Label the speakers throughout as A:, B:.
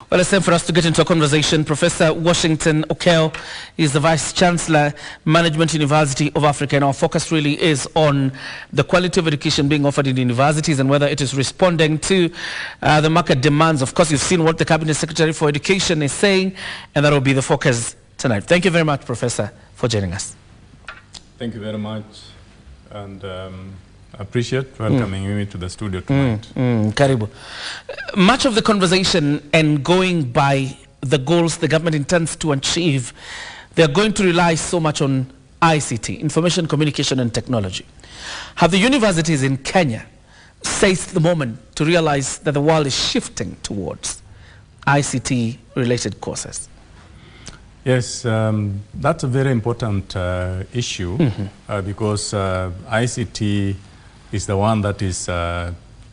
A: Well, it's time for us to get into a conversation. Professor Washington Okeyo is the Vice Chancellor, Management University of Africa, and our focus really is on the quality of education being offered in universities and whether it is responding to the market demands. Of course, you've seen what the Cabinet Secretary for Education is saying, and that will be the focus tonight. Thank you very much, Professor, for joining us.
B: Thank you very much, and I appreciate welcoming me to the studio tonight.
A: Karibu. Much of the conversation and going by the goals the government intends to achieve, they're going to rely so much on ICT, information, communication, and technology. Have the universities in Kenya seized the moment to realize that the world is shifting towards ICT-related courses?
B: Yes, that's a very important issue because ICT is the one that is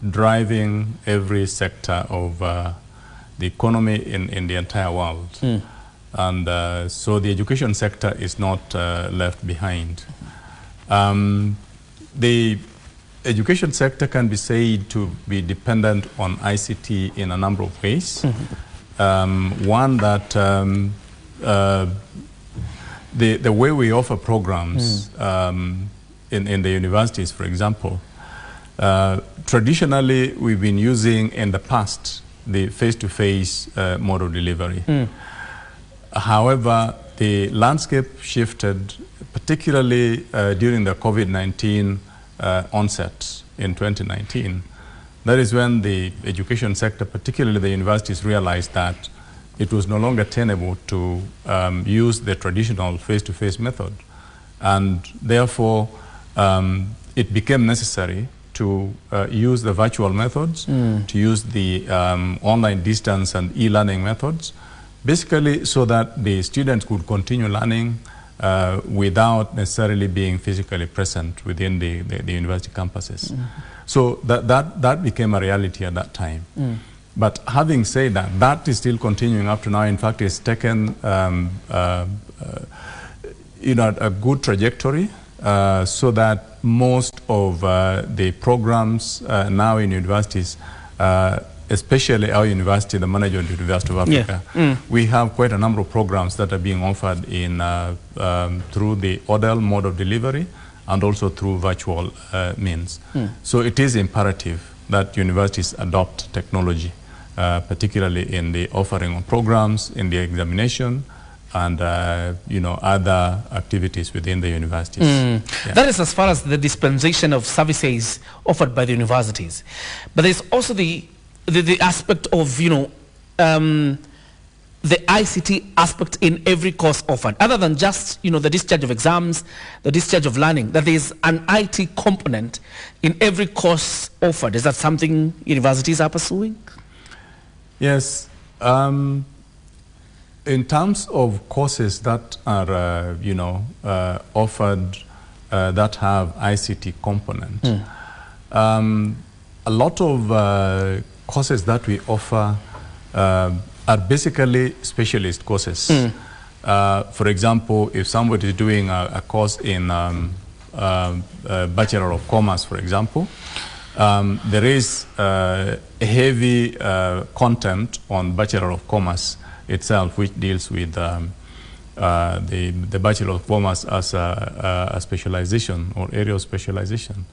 B: driving every sector of the economy in the entire world. And so the education sector is not left behind. The education sector can be said to be dependent on ICT in a number of ways. One that the way we offer programs in the universities, for example, traditionally we've been using in the past the face-to-face mode of delivery. However, the landscape shifted, particularly during the COVID-19 onset in 2019. That is when the education sector, particularly the universities, realized that it was no longer tenable to use the traditional face-to-face method. And therefore, it became necessary to use the virtual methods, to use the online distance and e-learning methods, basically so that the students could continue learning without necessarily being physically present within the university campuses. So that became a reality at that time. But having said that, that is still continuing up to now. In fact, it's taken a good trajectory so that most of the programs now in universities, especially our university, the Management University of Africa, we have quite a number of programs that are being offered in through the ODEL mode of delivery and also through virtual means. So it is imperative that universities adopt technology, particularly in the offering of programs, in the examination, and other activities within the universities.
A: That is as far as the dispensation of services offered by the universities. But there's also the aspect of the ICT aspect in every course offered, other than just the discharge of exams, the discharge of learning, that there's an IT component in every course offered. Is that something universities are pursuing?
B: Yes. In terms of courses that are offered that have ICT component, a lot of courses that we offer are basically specialist courses. For example, if somebody is doing a course in Bachelor of Commerce, for example, there is a heavy content on Bachelor of Commerce itself, which deals with the Bachelor of Commerce as a specialization or area of specialization.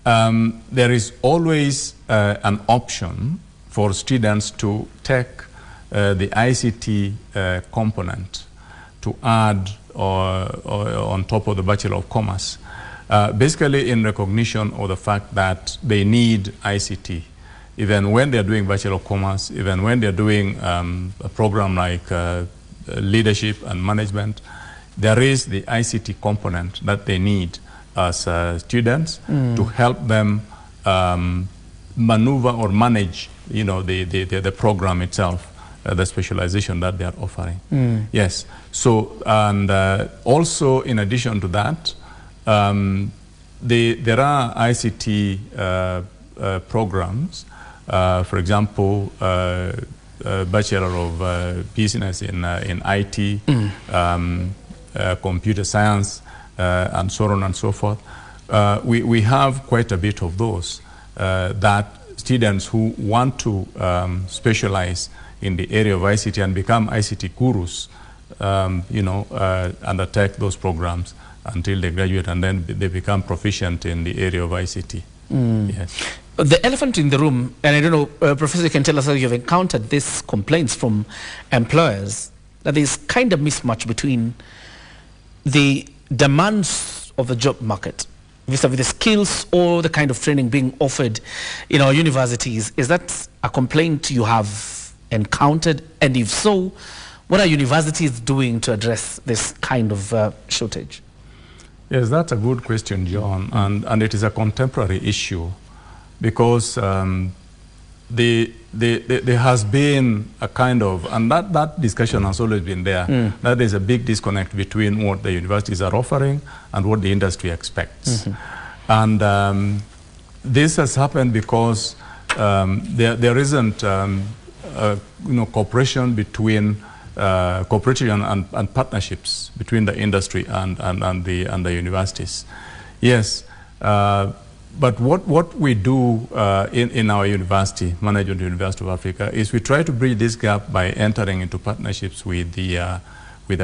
B: There is always an option for students to take the ICT component to add on top of the Bachelor of Commerce, basically in recognition of the fact that they need ICT. Even when they're doing Bachelor of Commerce, even when they're doing a program like leadership and management, there is the ICT component that they need as students to help them maneuver or manage, the program itself, the specialization that they are offering. Yes. So, and also in addition to that, there are ICT programs. For example, Bachelor of Business in IT, computer science, and so on and so forth. We have quite a bit of those that students who want to specialize in the area of ICT and become ICT gurus, undertake those programs until they graduate, and then they become proficient in the area of ICT. Yes.
A: The elephant in the room, and I don't know, Professor, you can tell us how you've encountered these complaints from employers, that there's kind of mismatch between the demands of the job market vis-a-vis the skills or the kind of training being offered in our universities. Is that a complaint you have encountered? And if so, what are universities doing to address this kind of shortage?
B: Yes, that's a good question, John, and it is a contemporary issue because there has been a kind of, and that discussion has always been there, that there's a big disconnect between what the universities are offering and what the industry expects. And this has happened because there isn't cooperation between cooperation and partnerships between the industry and the universities. Yes, but what we do in our university, Management University of Africa, is we try to bridge this gap by entering into partnerships with the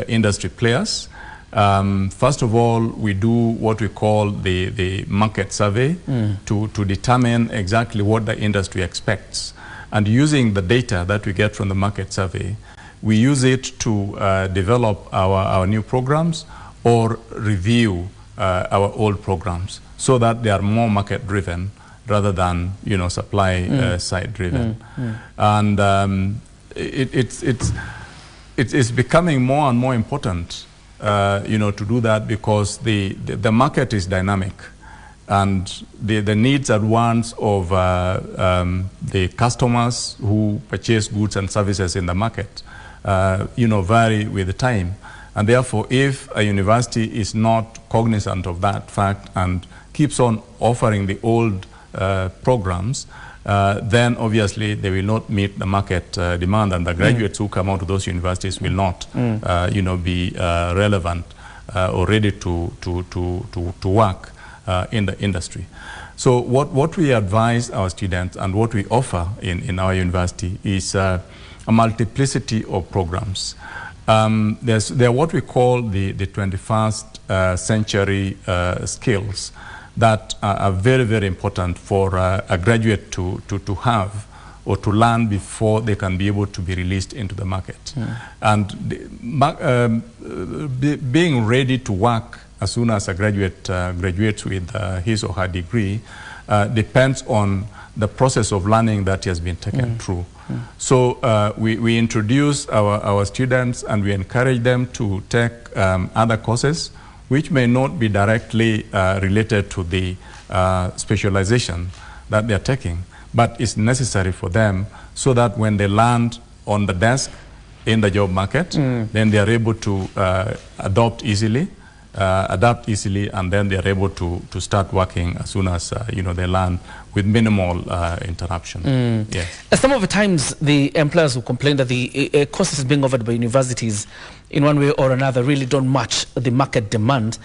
B: industry players. First of all, we do what we call the market survey to determine exactly what the industry expects. And using the data that we get from the market survey, we use it to develop our new programs or review our old programs so that they are more market driven rather than supply side driven. And it's becoming more and more important to do that because the market is dynamic and the needs and wants of the customers who purchase goods and services in the market vary with the time. And therefore, if a university is not cognizant of that fact and keeps on offering the old programs, then obviously they will not meet the market demand, and the graduates who come out of those universities will not, be relevant or ready to work in the industry. So what we advise our students and what we offer in our university is a multiplicity of programs. There are what we call the 21st century skills that are very, very important for a graduate to have or to learn before they can be able to be released into the market. And being ready to work as soon as a graduate graduates with his or her degree depends on the process of learning that he has been taken through. So we introduce our students and we encourage them to take other courses which may not be directly related to the specialization that they're taking, but it's necessary for them so that when they land on the desk in the job market, then they are able to adapt easily, and then they are able to start working as soon as they learn with minimal interruption. Yes.
A: Some of the times the employers who complain that the courses being offered by universities in one way or another really don't match the market demand.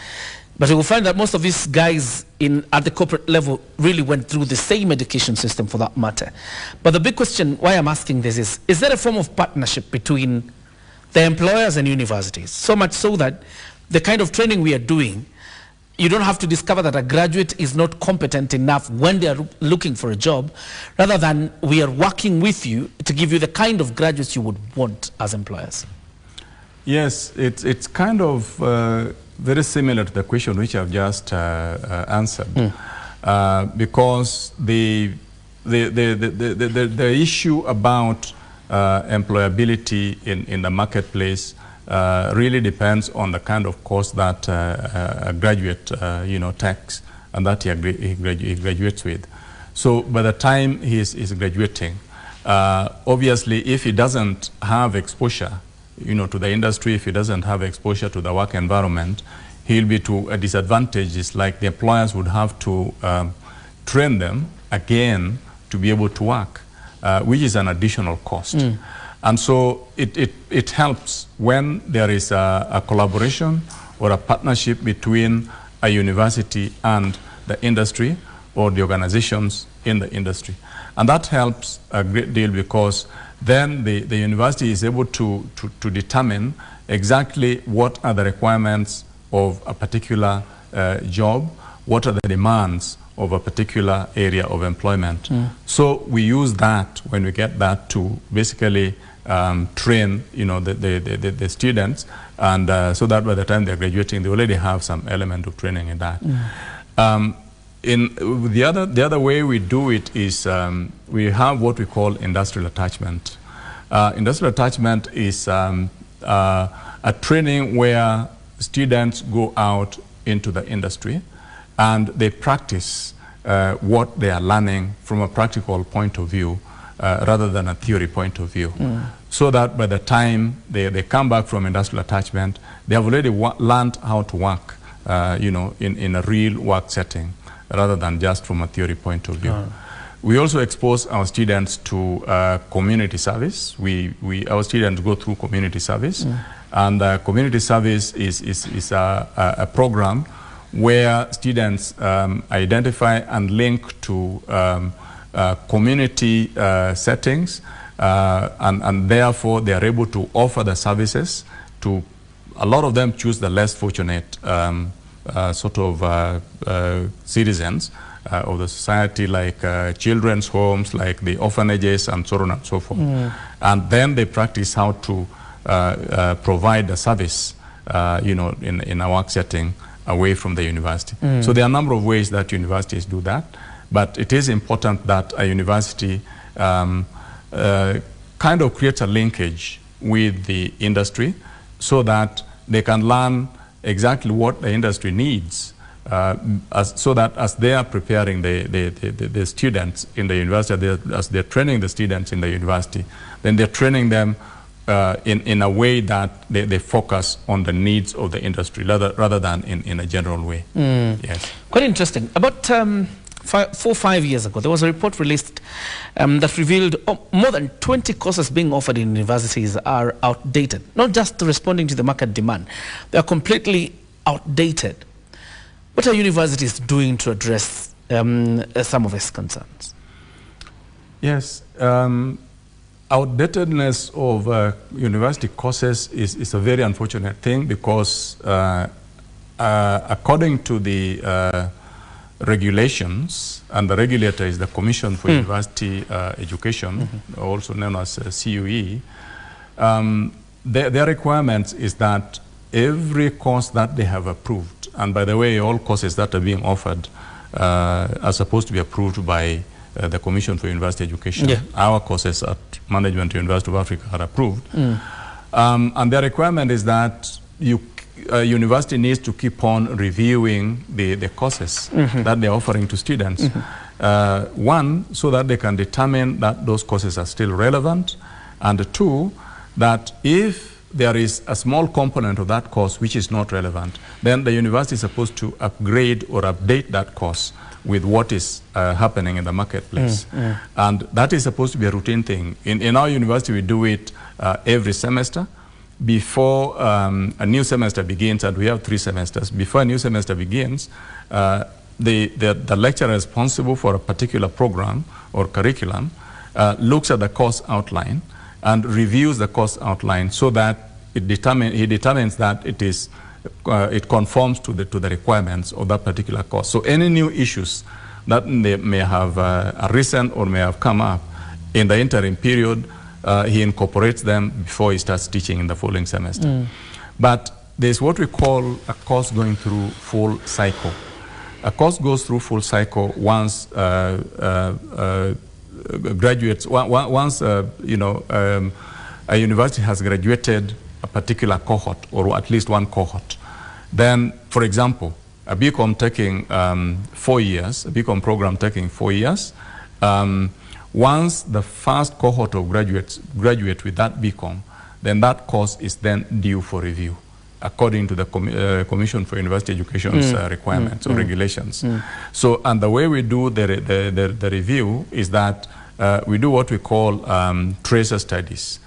A: But you will find that most of these guys at the corporate level really went through the same education system for that matter. But the big question why I'm asking this is there a form of partnership between the employers and universities? So much so that the kind of training we are doing, you don't have to discover that a graduate is not competent enough when they are looking for a job, rather than we are working with you to give you the kind of graduates you would want as employers.
B: Yes, it's kind of very similar to the question which I've just answered, because the issue about employability in the marketplace really depends on the kind of course that a graduate takes and that he graduates with. So by the time he's graduating, obviously if he doesn't have exposure to the industry, if he doesn't have exposure to the work environment, he'll be to a disadvantage. It's like the employers would have to train them again to be able to work, which is an additional cost. And so it helps when there is a collaboration or a partnership between a university and the industry or the organizations in the industry. And that helps a great deal because then the university is able to determine exactly what are the requirements of a particular job, what are the demands of a particular area of employment. So we use that when we get that to basically train, the students, and so that by the time they're graduating, they already have some element of training in that. In the other way we do it is we have what we call industrial attachment. Industrial attachment is a training where students go out into the industry and they practice what they are learning from a practical point of view rather than a theory point of view. So that by the time they come back from industrial attachment, they have already learned how to work in a real work setting rather than just from a theory point of view. We also expose our students to community service. Our students go through community service, and community service is a program where students identify and link to community settings, and therefore they are able to offer the services to, a lot of them choose the less fortunate citizens of the society, like children's homes, like the orphanages, and so on and so forth. And then they practice how to provide the service, in a work setting away from the university. So there are a number of ways that universities do that, but it is important that a university kind of creates a linkage with the industry so that they can learn exactly what the industry needs, so that as they are preparing the students in the university, as they're training the students in the university, then they're training them in a way that they focus on the needs of the industry rather than in a general way. Yes.
A: Quite interesting. About 4 or 5 years ago, there was a report released that revealed more than 20 courses being offered in universities are outdated, not just responding to the market demand. They are completely outdated. What are universities doing to address some of these concerns?
B: Yes. Outdatedness of university courses is a very unfortunate thing because according to the regulations, and the regulator is the Commission for University Education, also known as CUE, their requirements is that every course that they have approved, and by the way, all courses that are being offered are supposed to be approved by the Commission for University Education. Our courses at Management University of Africa are approved. And their requirement is that university needs to keep on reviewing the courses that they're offering to students. One, so that they can determine that those courses are still relevant, and two, that if there is a small component of that course which is not relevant, then the university is supposed to upgrade or update that course with what is happening in the marketplace. And that is supposed to be a routine thing. In our university, we do it every semester. Before a new semester begins, and we have 3 semesters, before a new semester begins, the lecturer responsible for a particular program or curriculum looks at the course outline and reviews the course outline so that he determines that it conforms to the requirements of that particular course. So any new issues that they may have arisen or may have come up in the interim period, he incorporates them before he starts teaching in the following semester. But there's what we call a course going through full cycle. A course goes through full cycle once graduates, once a university has graduated a particular cohort, or at least one cohort. Then, for example, a BCom taking 4 years, a BCom program taking 4 years, once the first cohort of graduates graduate with that BCom, then that course is then due for review according to the Commission for University Education's requirements or regulations. So, and the way we do the review is that we do what we call tracer studies.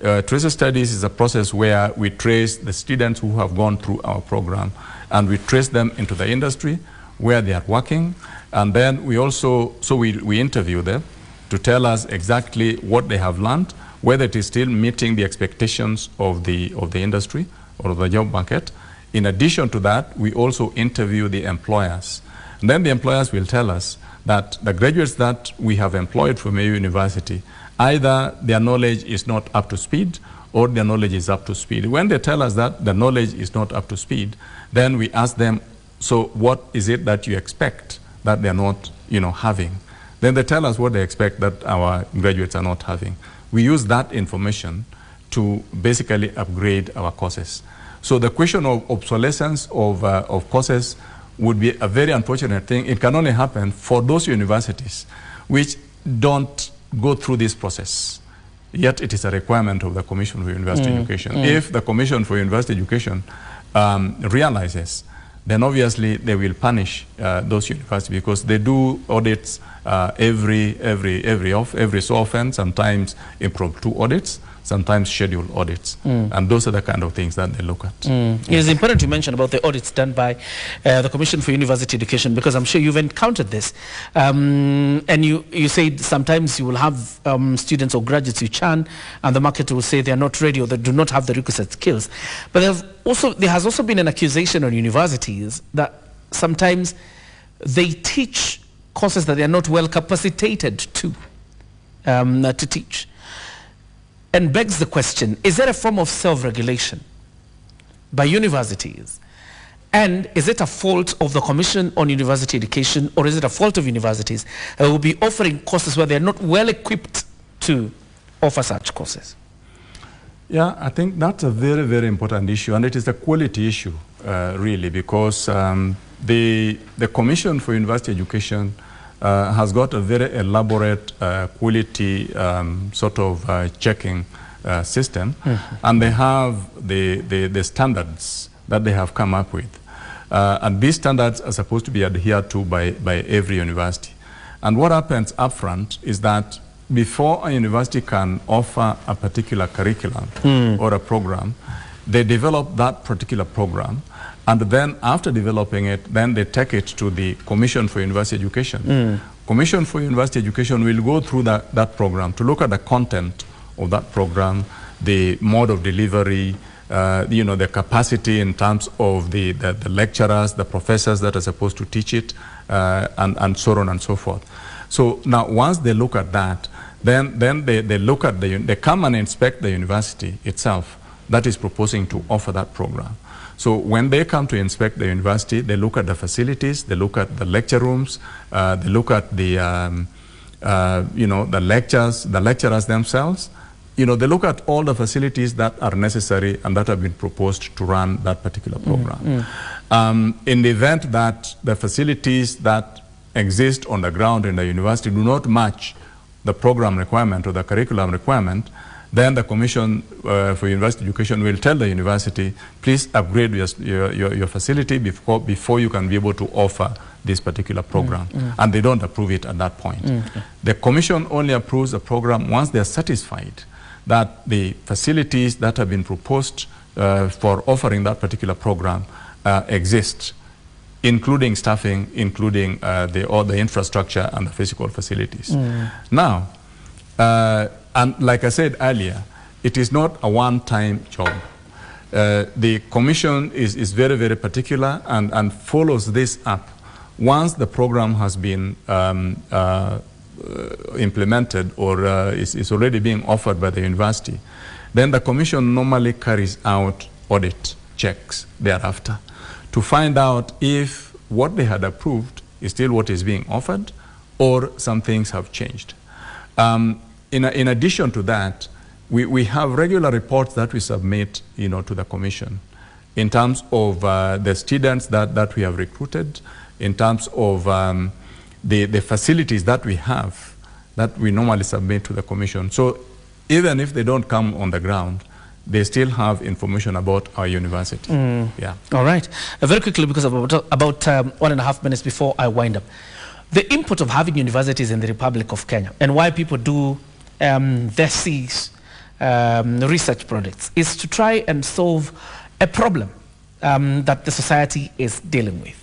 B: Tracer studies is a process where we trace the students who have gone through our program, and we trace them into the industry where they are working, and then we also, we interview them to tell us exactly what they have learned, whether it is still meeting the expectations of the industry or the job market. In addition to that, we also interview the employers. And then the employers will tell us that the graduates that we have employed from a university, either their knowledge is not up to speed or their knowledge is up to speed. When they tell us that the knowledge is not up to speed, then we ask them, so what is it that you expect that they're not, having? Then they tell us what they expect that our graduates are not having. We use that information to basically upgrade our courses. So the question of obsolescence of courses would be a very unfortunate thing. It can only happen for those universities which don't go through this process. Yet it is a requirement of the Commission for University Education. If the Commission for University Education realizes, then obviously they will punish those universities, because they do audits every so often, sometimes impromptu audits, sometimes scheduled audits. And those are the kind of things that they look at.
A: It is important to mention about the audits done by the Commission for University Education, because I'm sure you've encountered this. And you said sometimes you will have students or graduates you churn, and the market will say they are not ready or they do not have the requisite skills. But there has also been an accusation on universities that sometimes they teach courses that they are not well capacitated to teach. And begs the question, is there a form of self-regulation by universities? And is it a fault of the Commission on University Education, or is it a fault of universities that will be offering courses where they're not well equipped to offer such courses?
B: Yeah, I think that's a very, very important issue, and it is a quality issue, really, because the Commission for University Education has got a very elaborate quality sort of checking system, and they have the standards that they have come up with. And these standards are supposed to be adhered to by every university. And what happens upfront is that before a university can offer a particular curriculum or a program, they develop that particular program, and then after developing it, then they take it to the Commission for University Education. Commission for University Education will go through that program to look at the content of that program, the mode of delivery, the capacity in terms of the lecturers, the professors that are supposed to teach it, and so on and so forth. So now once they look at that, then they look at they come and inspect the university itself that is proposing to offer that program. So when they come to inspect the university, they look at the facilities, they look at the lecture rooms, they look at the the lecturers themselves. They look at all the facilities that are necessary and that have been proposed to run that particular program. In the event that the facilities that exist on the ground in the university do not match the program requirement or the curriculum requirement, then the Commission for University Education will tell the university, please upgrade your facility before you can be able to offer this particular program. And they don't approve it at that point. The Commission only approves a program once they are satisfied that the facilities that have been proposed for offering that particular program exist, including staffing, including all the infrastructure and the physical facilities. Now, and like I said earlier, it is not a one-time job. The Commission is very, very particular and follows this up. Once the program has been implemented or is already being offered by the university, then the Commission normally carries out audit checks thereafter to find out if what they had approved is still what is being offered or some things have changed. In addition to that, we have regular reports that we submit to the Commission in terms of the students that we have recruited, in terms of the facilities that we have that we normally submit to the Commission. So even if they don't come on the ground, they still have information about our university. Yeah.
A: All right. Very quickly, because of about 1.5 minutes before I wind up. The input of having universities in the Republic of Kenya and why people do theses, research projects, is to try and solve a problem that the society is dealing with.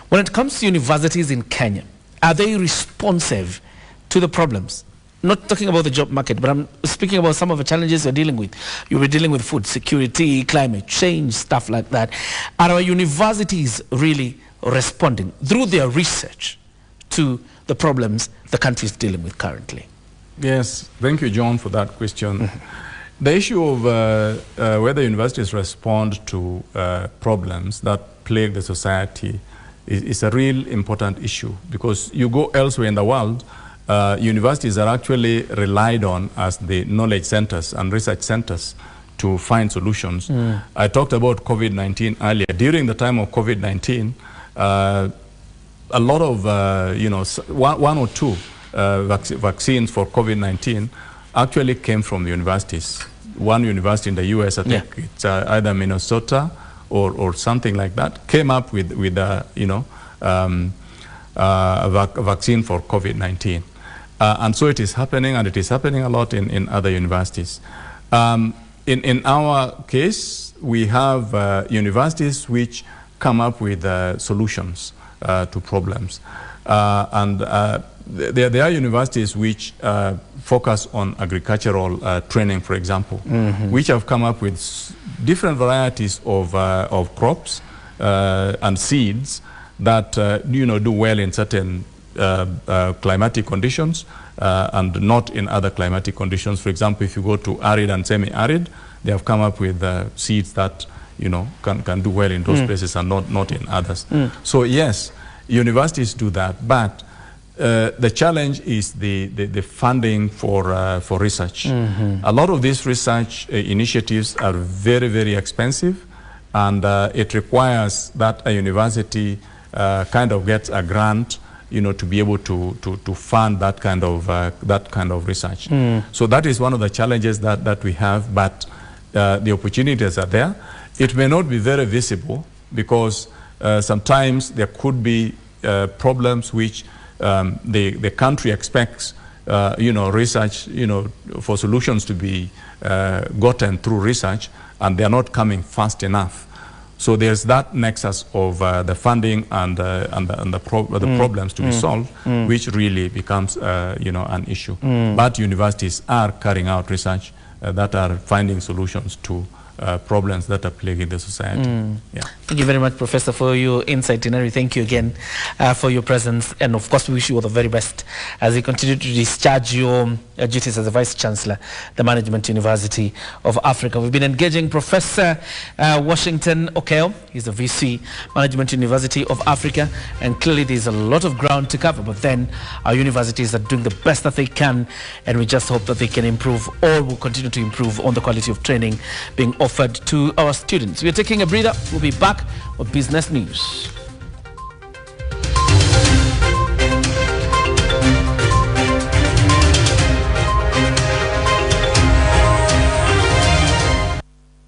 A: When it comes to universities in Kenya, are they responsive to the problems not talking about the job market, but I'm speaking about some of the challenges you're dealing with. You'll be dealing with food security, climate change, stuff like that. Are our universities really responding through their research to the problems the country is dealing with currently?
B: Yes, thank you, John, for that question. The issue of whether universities respond to problems that plague the society is a real important issue, because you go elsewhere in the world, universities are actually relied on as the knowledge centers and research centers to find solutions. I talked about COVID-19 earlier. During the time of COVID-19, a lot of, one or two vaccines for COVID-19 actually came from universities. One university in the US, I think it's either Minnesota or something like that, came up with a vaccine for COVID-19. And so it is happening, and it is happening a lot in other universities. In our case, we have universities which come up with solutions to problems. There are universities which focus on agricultural training, for example, which have come up with different varieties of crops and seeds that do well in certain climatic conditions and not in other climatic conditions. For example, if you go to arid and semi-arid, they have come up with seeds that can do well in those places and not in others. So yes, universities do that, but the challenge is the funding for research. A lot of these research initiatives are very, very expensive, and it requires that a university kind of gets a grant, to be able to fund that kind of research. So that is one of the challenges that we have, but the opportunities are there. It may not be very visible, because sometimes there could be problems which the country expects, research, for solutions to be gotten through research, and they are not coming fast enough. So there's that nexus of the funding and the problems to be solved, which really becomes, an issue. But universities are carrying out research that are finding solutions to problems that are plaguing the society. Yeah.
A: Thank you very much, Professor, for your insight. Thank you again for your presence. And of course, we wish you all the very best as you continue to discharge your duties as a Vice Chancellor, the Management University of Africa. We've been engaging Professor Washington Okeyo. He's the VC, Management University of Africa. And clearly there's a lot of ground to cover, but then our universities are doing the best that they can. And we just hope that they can improve, or will continue to improve on the quality of training being offered to our students. We're taking a breather. We'll be back with business news.